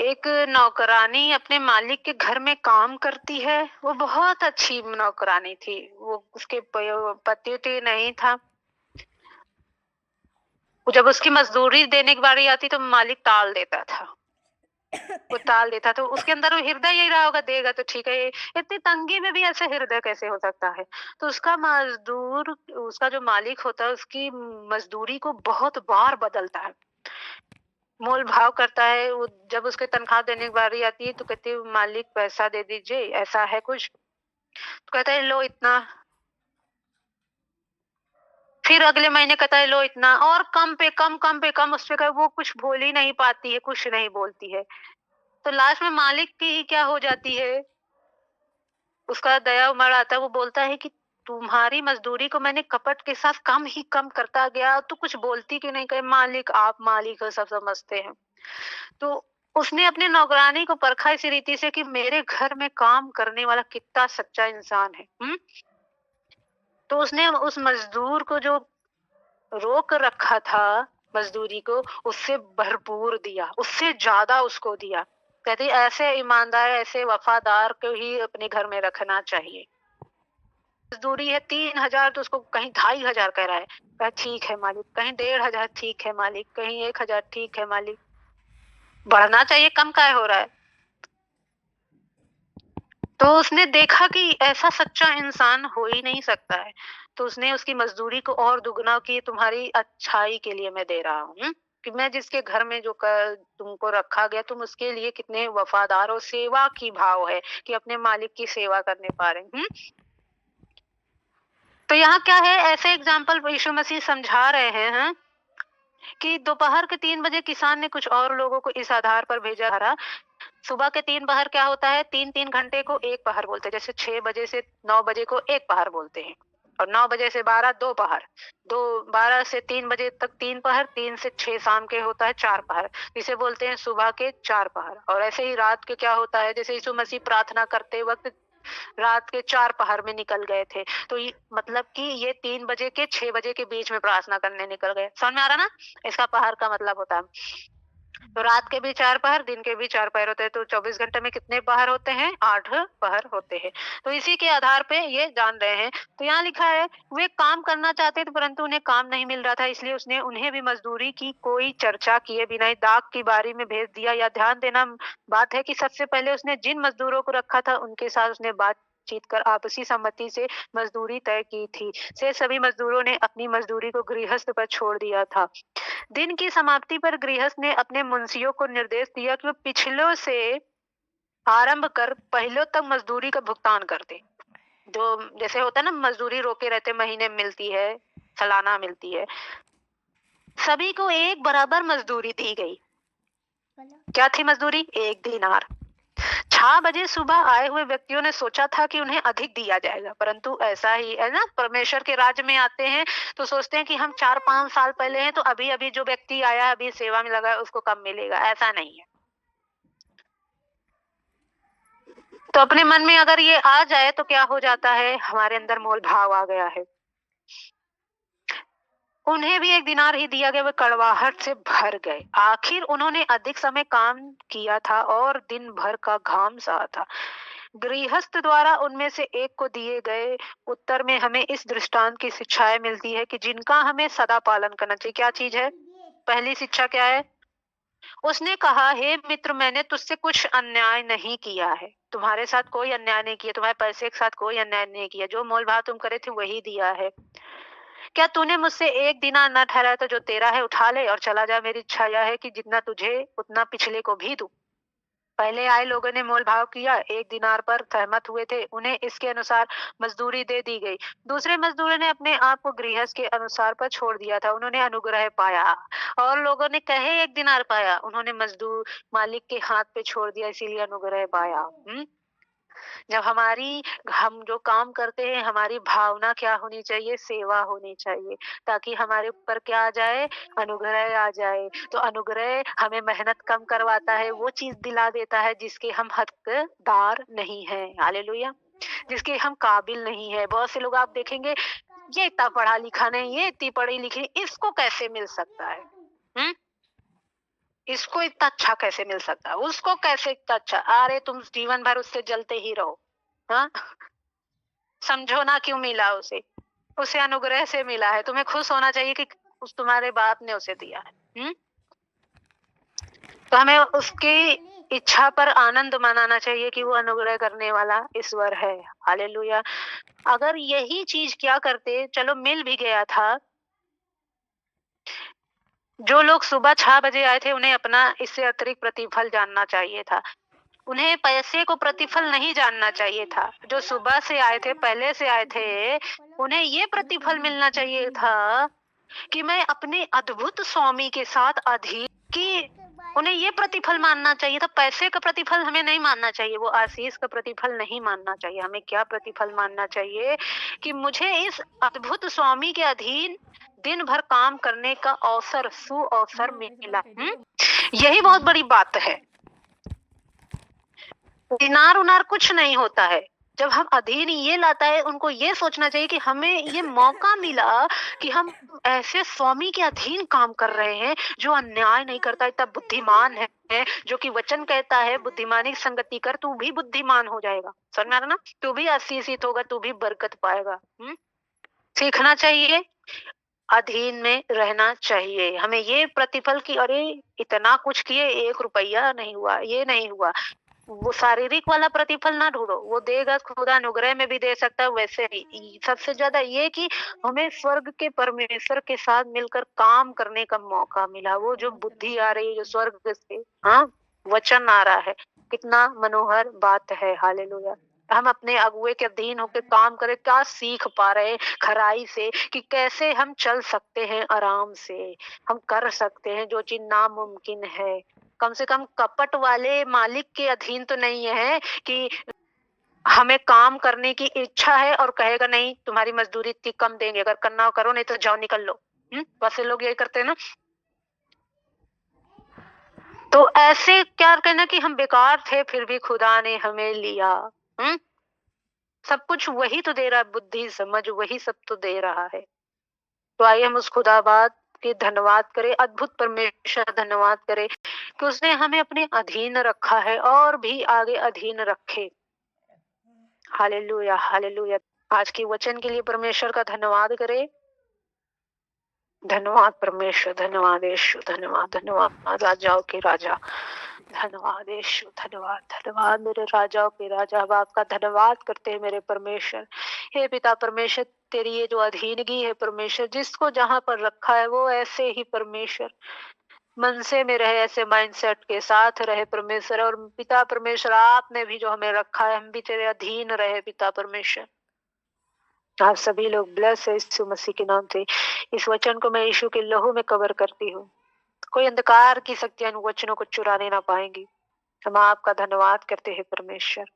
एक नौकरानी अपने मालिक के घर में काम करती है। वो बहुत अच्छी नौकरानी थी। वो उसके पति नहीं था। वो जब उसकी मजदूरी देने की बारी आती तो मालिक टाल देता था। वो टाल देता तो उसके अंदर वो हृदय यही रहा होगा, देगा तो ठीक है। इतनी तंगी में भी ऐसे हृदय कैसे हो सकता है? तो उसका जो मालिक होता है उसकी मजदूरी को बहुत बार बदलता है, मोल भाव करता है। वो जब उसके तनख्वाह देने की बारी आती है तो कहती है मालिक पैसा दे दीजिए, ऐसा है कुछ। तो कहता है लो इतना। फिर अगले महीने कहता है लो इतना, और कम पे कम, कम पे कम। उस पे वो कुछ बोल ही नहीं पाती है, कुछ नहीं बोलती है। तो लास्ट में मालिक की ही क्या हो जाती है, उसका दया उमड़ आता है। वो बोलता है कि तुम्हारी मजदूरी को मैंने कपट के साथ कम ही कम करता गया, तो कुछ बोलती क्यों नहीं? कहे मालिक, आप मालिक हो, सब समझते हैं। तो उसने अपने नौकरानी को परखा इसी रीति से कि मेरे घर में काम करने वाला कितना सच्चा इंसान है। तो उसने उस मजदूर को जो रोक रखा था, मजदूरी को, उससे भरपूर दिया, उससे ज्यादा उसको दिया। कहती ऐसे ईमानदार, ऐसे वफादार को ही अपने घर में रखना चाहिए। मजदूरी है 3,000 तो उसको कहीं 2,500 कह रहा है। कहा ठीक है मालिक, कहीं 1,500 ठीक है मालिक, कहीं 1,000 ठीक है मालिक। बढ़ना चाहिए, कम काहे हो रहा है? तो उसने देखा कि ऐसा सच्चा इंसान हो ही नहीं सकता है। तो उसने उसकी मजदूरी को और दुगना की, तुम्हारी अच्छाई के लिए मैं दे रहा हूँ, कि मैं जिसके घर में तुमको रखा गया, तुम उसके लिए कितने वफादार हो। सेवा की भाव है कि अपने मालिक की सेवा करने पा रहे। तो यहाँ क्या है, ऐसे एग्जाम्पल यीशु मसीह समझा रहे हैं कि दोपहर के 3 बजे किसान ने कुछ और लोगों को इस आधार पर भेजा था। सुबह के 3 पहर क्या होता है? 3-3 घंटे को 1 पहर बोलते हैं। जैसे 6 बजे से 9 बजे को 1 पहर बोलते हैं, और 9 बजे से 12 2 पहर। 12 से 3 बजे तक 3 पहर, 3 से 6 शाम के होता है 4 पहर। इसे बोलते हैं सुबह के 4 पहर। और ऐसे ही रात के क्या होता है, जैसे यीशु मसीह प्रार्थना करते वक्त रात के 4 पहर में निकल गए थे। तो मतलब कि ये 3 बजे के 6 बजे के बीच में प्रार्थना करने निकल गए। समझ में आ रहा ना? इसका पहर का मतलब होता है। तो रात के भी 4 पहर, दिन के भी 4 पहर होते हैं। तो 24 घंटे में कितने पहर होते हैं? 8 पहर होते हैं। तो इसी के आधार पे ये जान रहे हैं। तो यहाँ लिखा है, वे काम करना चाहते थे परंतु उन्हें काम नहीं मिल रहा था, इसलिए उसने उन्हें भी मजदूरी की कोई चर्चा किए बिना ही दाख की बारी में भेज दिया। या ध्यान देना बात है कि सबसे पहले उसने जिन मजदूरों को रखा था उनके साथ उसने बातचीत कर आपसी सहमति से मजदूरी तय की थी। से सभी मजदूरों ने अपनी मजदूरी को गृहस्थ पर छोड़ दिया था। दिन की समाप्ति पर गृहस्थ ने अपने मुंशियों को निर्देश दिया कि वो पिछलों से आरंभ कर पहलों तक मजदूरी का भुगतान कर दे। जो जैसे होता है ना, मजदूरी रोके रहते, महीने में मिलती है, सालाना मिलती है। सभी को एक बराबर मजदूरी दी गई। क्या थी मजदूरी? 1 दीनार। 6 बजे सुबह आए हुए व्यक्तियों ने सोचा था कि उन्हें अधिक दिया जाएगा, परंतु ऐसा ही है ना, परमेश्वर के राज्य में आते हैं तो सोचते हैं कि हम 4-5 साल पहले हैं, तो अभी अभी जो व्यक्ति आया, अभी सेवा में लगा है, उसको कम मिलेगा। ऐसा नहीं है। तो अपने मन में अगर ये आ जाए तो क्या हो जाता है, हमारे अंदर मोल भाव आ गया है। उन्हें भी 1 दिनार ही दिया गया। वे कड़वाहट से भर गए। आखिर उन्होंने अधिक समय काम किया था और दिन भर का घाम सहा था। गृहस्थ द्वारा उनमें से एक को दिए गए उत्तर में हमें इस दृष्टांत की शिक्षाएं मिलती है कि जिनका हमें सदा पालन करना चाहिए। क्या चीज है? पहली शिक्षा क्या है? उसने कहा, हे मित्र, मैंने तुझसे कुछ अन्याय नहीं किया है। तुम्हारे साथ कोई अन्याय नहीं किया, तुम्हारे पैसे के साथ कोई अन्याय नहीं किया। जो मोल भाव तुम करे थे वही दिया है। क्या तूने मुझसे 1 दिनार न ठहराया तो जो तेरा है उठा ले और चला जा। मेरी इच्छा यह है कि जितना तुझे उतना पिछले को भी दूं। पहले आए लोगों ने मोल भाव किया, 1 दिनार पर सहमत हुए थे, उन्हें इसके अनुसार मजदूरी दे दी गई। दूसरे मजदूरों ने अपने आप को गृहस्थ के अनुसार पर छोड़ दिया था, उन्होंने अनुग्रह पाया। और लोगों ने कहे 1 दिनार पाया, उन्होंने मजदूर मालिक के हाथ पे छोड़ दिया, इसीलिए अनुग्रह पाया। जब हम जो काम करते हैं, हमारी भावना क्या होनी चाहिए? सेवा होनी चाहिए, ताकि हमारे ऊपर क्या आ जाए? अनुग्रह आ जाए। तो अनुग्रह हमें मेहनत कम करवाता है, वो चीज दिला देता है जिसके हम हकदार नहीं है। हालेलुया। जिसके हम काबिल नहीं है। बहुत से लोग आप देखेंगे, ये इतना पढ़ा लिखा नहीं, ये इतनी पढ़ी लिखी नहीं, इसको कैसे मिल सकता है? इसको इतना अच्छा कैसे मिल सकता है, उसको कैसे इतना अच्छा, अरे तुम जीवन भर उससे जलते ही रहो। हाँ, समझो ना क्यों मिला उसे, उसे अनुग्रह से मिला है, तुम्हें खुश होना चाहिए कि उस तुम्हारे बाप ने उसे दिया है। तो हमें उसकी इच्छा पर आनंद मनाना चाहिए कि वो अनुग्रह करने वाला ईश्वर है। हालेलुया। अगर यही चीज क्या करते, चलो मिल भी गया था, जो लोग सुबह 6 बजे आए थे उन्हें अपना इससे अतिरिक्त प्रतिफल जानना चाहिए था। उन्हें पैसे को प्रतिफल नहीं जानना चाहिए था। जो सुबह से आए थे, पहले से आए थे, उन्हें ये प्रतिफल मिलना चाहिए था कि मैं अपने अद्भुत स्वामी के साथ अधीन की, उन्हें ये प्रतिफल मानना चाहिए था। पैसे का प्रतिफल हमें नहीं मानना चाहिए, वो आशीष का प्रतिफल नहीं मानना चाहिए। हमें क्या प्रतिफल मानना चाहिए कि मुझे इस अद्भुत स्वामी के अधीन दिन भर काम करने का अवसर, सुअवसर मिला। यही बहुत बड़ी बात है। दिनार उनार कुछ नहीं होता है। जब हम अधीन ये लाता है, उनको ये सोचना चाहिए कि हमें ये मौका मिला कि हम ऐसे स्वामी के अधीन काम कर रहे हैं जो अन्याय नहीं करता, इतना बुद्धिमान है, जो कि वचन कहता है बुद्धिमानी की संगति कर, तू भी बुद्धिमान हो जाएगा। समझ में आ रहा ना, तू भी आशीषित होगा, तू भी बरकत पाएगा। सीखना चाहिए, अधीन में रहना चाहिए। हमें ये प्रतिफल की अरे इतना कुछ किए, 1 रुपया नहीं हुआ, ये नहीं हुआ, वो शारीरिक वाला प्रतिफल ना ढूंढो, वो देगा खुदा, अनुग्रह में भी दे सकता है। वैसे ही सबसे ज्यादा ये कि हमें स्वर्ग के परमेश्वर के साथ मिलकर काम करने का मौका मिला। वो जो बुद्धि आ रही है, जो स्वर्ग से वचन आ रहा है, कितना मनोहर बात है। हालेलुया। हम अपने अगुए के अधीन होकर काम करें, क्या सीख पा रहे हैं खराई से कि कैसे हम चल सकते हैं आराम से, हम कर सकते हैं जो चीज नामुमकिन है। कम से कम कपट वाले मालिक के अधीन तो नहीं है कि हमें काम करने की इच्छा है और कहेगा नहीं तुम्हारी मजदूरी इतनी कम देंगे, अगर करना हो करो, नहीं तो जाओ निकल लो। वैसे लोग यही करते हैं ना। तो ऐसे क्या कहना कि हम बेकार थे फिर भी खुदा ने हमें लिया। सब कुछ वही तो दे रहा है, बुद्धि समझ वही सब तो दे रहा है। तो आइए हम उस खुदाबाद के धन्यवाद करें, अद्भुत परमेश्वर धन्यवाद करें कि उसने हमें अपने अधीन रखा है और भी आगे अधीन रखे। Hallelujah, hallelujah. आज के वचन के लिए परमेश्वर का धन्यवाद करें। धन्यवाद परमेश्वर, धन्यवाद यीशु, धन्यवाद, धन्यवाद राजाओं के राजा, धन्यवाद यीशु, धन्यवाद, धन्यवाद मेरे राजाओं के राजा। हम आपका धन्यवाद करते हैं मेरे परमेश्वर। हे पिता परमेश्वर, तेरी ये जो अधीनगी है परमेश्वर, जिसको जहां पर रखा है वो ऐसे ही परमेश्वर मनसे में रहे, ऐसे माइंडसेट के साथ रहे परमेश्वर। और पिता परमेश्वर, आपने भी जो हमें रखा है, हम भी तेरे अधीन रहे पिता परमेश्वर। आप सभी लोग ब्लेस है यीशु मसीह के नाम से। इस वचन को मैं यीशु के लहू में कवर करती हूँ। कोई अंधकार की शक्तियां इन वचनों को चुराने ना पाएंगी। हम आपका धन्यवाद करते हैं परमेश्वर।